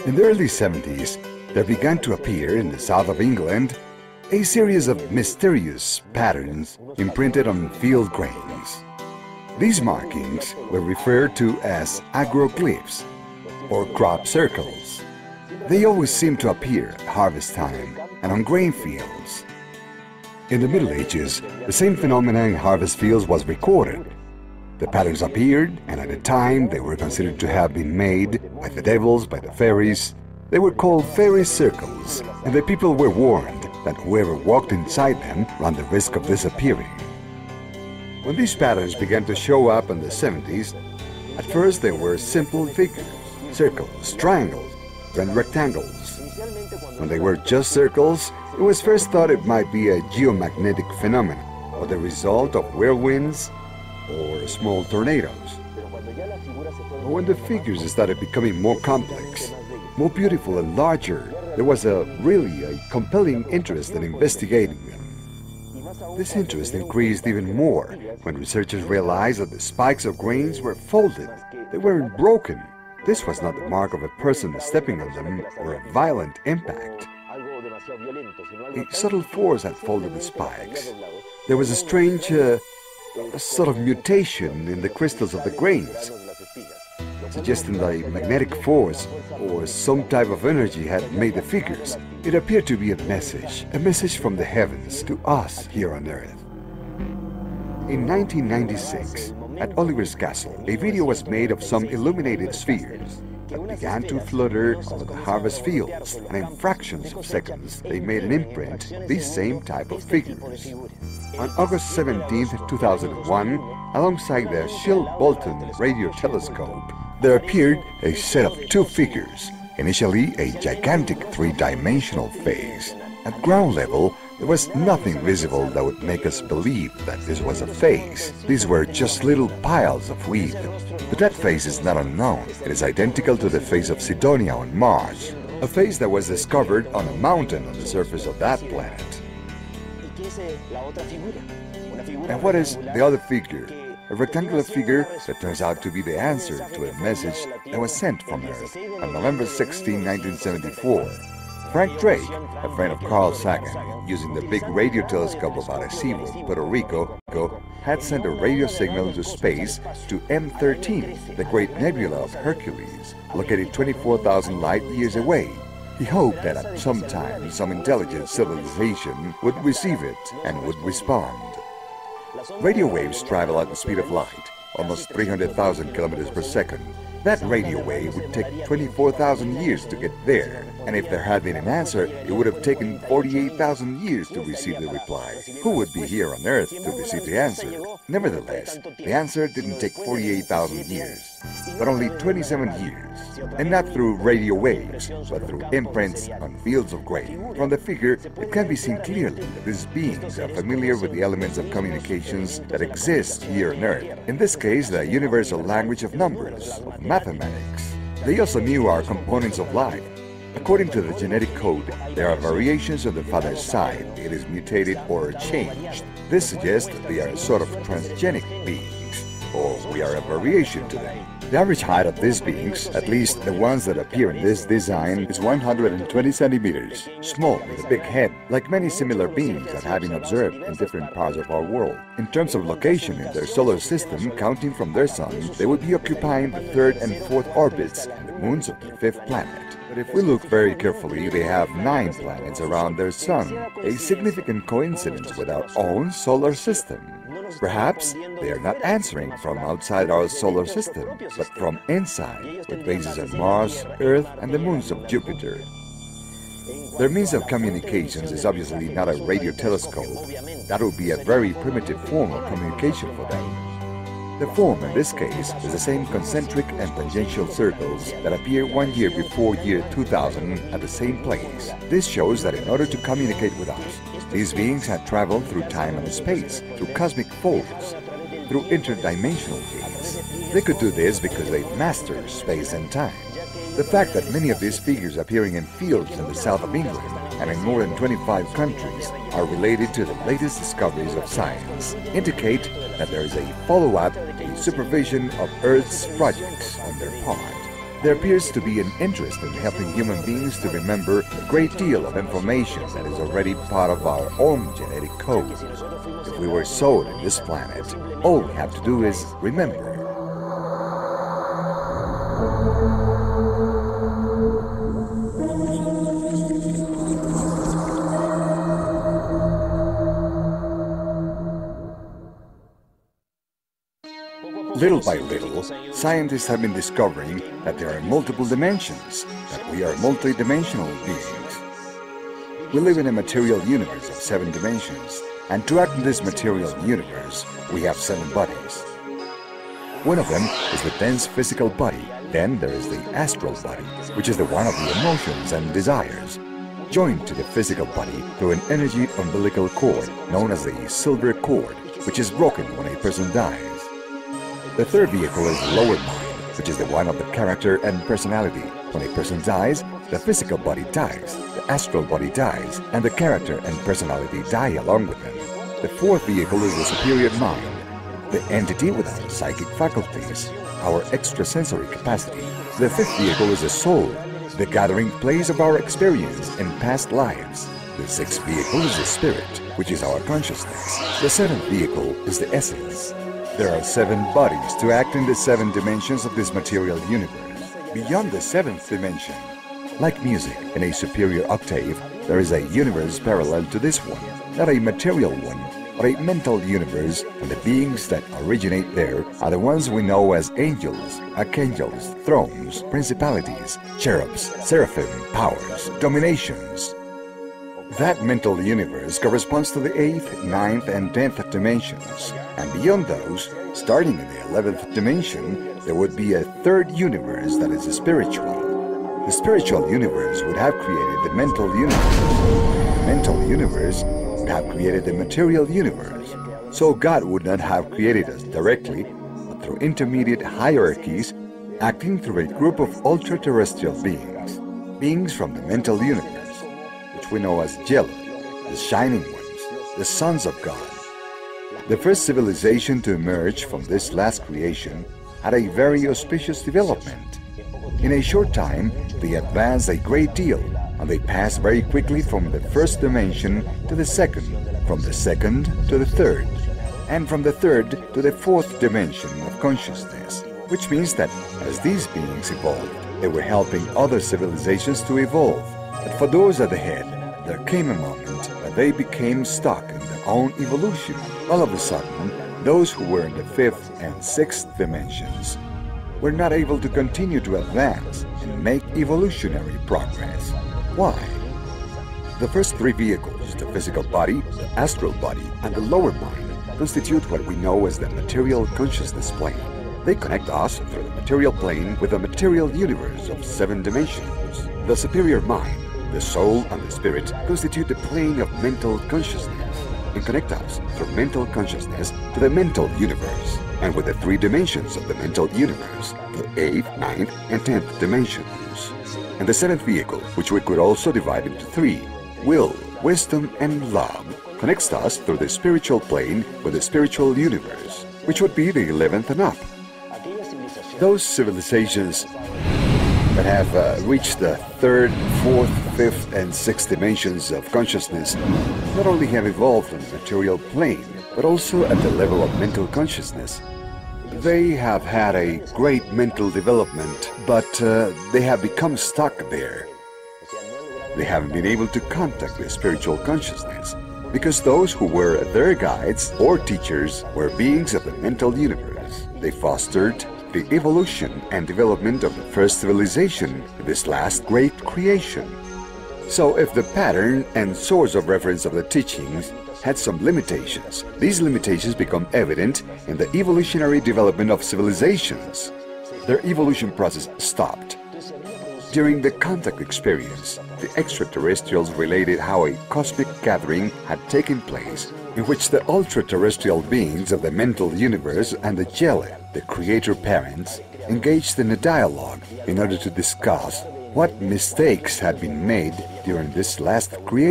In the early 70s, there began to appear in the south of England a series of mysterious patterns imprinted on field grains. These markings were referred to as agroglyphs, or crop circles. They always seemed to appear at harvest time and on grain fields. In the Middle Ages, the same phenomenon in harvest fields was recorded. The patterns appeared, and at the time they were considered to have been made by the devils, by the fairies. They were called fairy circles, and the people were warned that whoever walked inside them ran the risk of disappearing. When these patterns began to show up in the 70s, at first they were simple figures, circles, triangles, and rectangles. When they were just circles, it was first thought it might be a geomagnetic phenomenon, or the result of whirlwinds or small tornadoes. But when the figures started becoming more complex, more beautiful and larger, there was really a compelling interest in investigating them. This interest increased even more when researchers realized that the spikes of grains were folded. They weren't broken. This was not the mark of a person stepping on them or a violent impact. A subtle force had folded the spikes. There was a strange sort of mutation in the crystals of the grains, suggesting that a magnetic force or some type of energy had made the figures. It appeared to be a message from the heavens to us here on Earth. In 1996, at Oliver's Castle, a video was made of some illuminated spheres that began to flutter over the harvest fields, and in fractions of seconds they made an imprint of these same type of figures. On August 17, 2001, alongside the Schill-Bolton radio telescope, there appeared a set of two figures, initially a gigantic three-dimensional phase. At ground level, there was nothing visible that would make us believe that this was a phase. These were just little piles of wheat. But that phase is not unknown. It is identical to the phase of Sidonia on Mars, a phase that was discovered on a mountain on the surface of that planet. And what is the other figure? A rectangular figure that turns out to be the answer to a message that was sent from Earth on November 16, 1974. Frank Drake, a friend of Carl Sagan, using the big radio telescope of Arecibo, Puerto Rico, had sent a radio signal into space to M13, the great nebula of Hercules, located 24,000 light-years away. He hoped that at some time some intelligent civilization would receive it and would respond. Radio waves travel at the speed of light, almost 300,000 kilometers per second. That radio wave would take 24,000 years to get there, and if there had been an answer, it would have taken 48,000 years to receive the reply. Who would be here on Earth to receive the answer? Nevertheless, the answer didn't take 48,000 years, but only 27 years, and not through radio waves, but through imprints on fields of grain. From the figure, it can be seen clearly that these beings are familiar with the elements of communications that exist here on Earth. In this case, the universal language of numbers, of mathematics. They also knew our components of life. According to the genetic code, there are variations on the father's side. It is mutated or changed. This suggests that they are a sort of transgenic beings, or we are a variation to them. The average height of these beings, at least the ones that appear in this design, is 120 centimeters, small with a big head, like many similar beings that have been observed in different parts of our world. In terms of location in their solar system, counting from their sun, they would be occupying the third and fourth orbits and the moons of their fifth planet. But if we look very carefully, they have 9 planets around their sun, a significant coincidence with our own solar system. Perhaps they are not answering from outside our solar system, but from inside, with bases on Mars, Earth, and the moons of Jupiter. Their means of communications is obviously not a radio telescope. That would be a very primitive form of communication for them. The form in this case is the same concentric and tangential circles that appear 1 year before year 2000 at the same place. This shows that in order to communicate with us, these beings had traveled through time and space, through cosmic folds, through interdimensional gates. They could do this because they mastered space and time. The fact that many of these figures appearing in fields in the south of England and in more than 25 countries are related to the latest discoveries of science indicate that there is a follow-up, a supervision of Earth's projects on their part. There appears to be an interest in helping human beings to remember a great deal of information that is already part of our own genetic code. If we were sold in this planet, all we have to do is remember. Little by little, scientists have been discovering that there are multiple dimensions, that we are multidimensional beings. We live in a material universe of 7 dimensions, and to act in this material universe, we have 7 bodies. One of them is the dense physical body, then there is the astral body, which is the one of the emotions and desires, joined to the physical body through an energy umbilical cord known as the silver cord, which is broken when a person dies. The third vehicle is the lower mind, which is the one of the character and personality. When a person dies, the physical body dies, the astral body dies, and the character and personality die along with them. The fourth vehicle is the superior mind, the entity without psychic faculties, our extrasensory capacity. The fifth vehicle is the soul, the gathering place of our experience in past lives. The sixth vehicle is the spirit, which is our consciousness. The seventh vehicle is the essence. There are 7 bodies to act in the 7 dimensions of this material universe. Beyond the 7th dimension, like music in a superior octave, there is a universe parallel to this one, not a material one, but a mental universe, and the beings that originate there are the ones we know as angels, archangels, thrones, principalities, cherubs, seraphim, powers, dominations. That mental universe corresponds to the 8th, 9th, and 10th dimensions, and beyond those, starting in the 11th dimension, there would be a 3rd universe that is spiritual. The spiritual universe would have created the mental universe. The mental universe would have created the material universe. So God would not have created us directly, but through intermediate hierarchies, acting through a group of ultra-terrestrial beings, beings from the mental universe, we know as Jell, the shining ones, the sons of God. The first civilization to emerge from this last creation had a very auspicious development. In a short time, they advanced a great deal, and they passed very quickly from the first dimension to the second, from the second to the third, and from the third to the 4th dimension of consciousness, which means that as these beings evolved, they were helping other civilizations to evolve. But for those at the head, there came a moment when they became stuck in their own evolution. All of a sudden, those who were in the 5th and 6th dimensions were not able to continue to advance and make evolutionary progress. Why? The first 3 vehicles, the physical body, the astral body, and the lower mind, constitute what we know as the material consciousness plane. They connect us through the material plane with a material universe of 7 dimensions. The superior mind, the soul and the spirit constitute the plane of mental consciousness and connect us through mental consciousness to the mental universe, and with the 3 dimensions of the mental universe, the 8th, 9th, and 10th dimensions. And the 7th vehicle, which we could also divide into 3, will, wisdom, and love, connects us through the spiritual plane with the spiritual universe, which would be the 11th and up. Those civilizations that have reached the 3rd, 4th, 5th, and 6th dimensions of consciousness not only have evolved on the material plane, but also at the level of mental consciousness. They have had a great mental development, but they have become stuck there. They haven't been able to contact the spiritual consciousness, because those who were their guides or teachers were beings of the mental universe. They fostered the evolution and development of the first civilization, this last great creation. So if the pattern and source of reference of the teachings had some limitations, these limitations become evident in the evolutionary development of civilizations. Their evolution process stopped. During the contact experience, the extraterrestrials related how a cosmic gathering had taken place in which the ultra-terrestrial beings of the mental universe and the Jell, the creator parents, engaged in a dialogue in order to discuss what mistakes had been made during this last creation.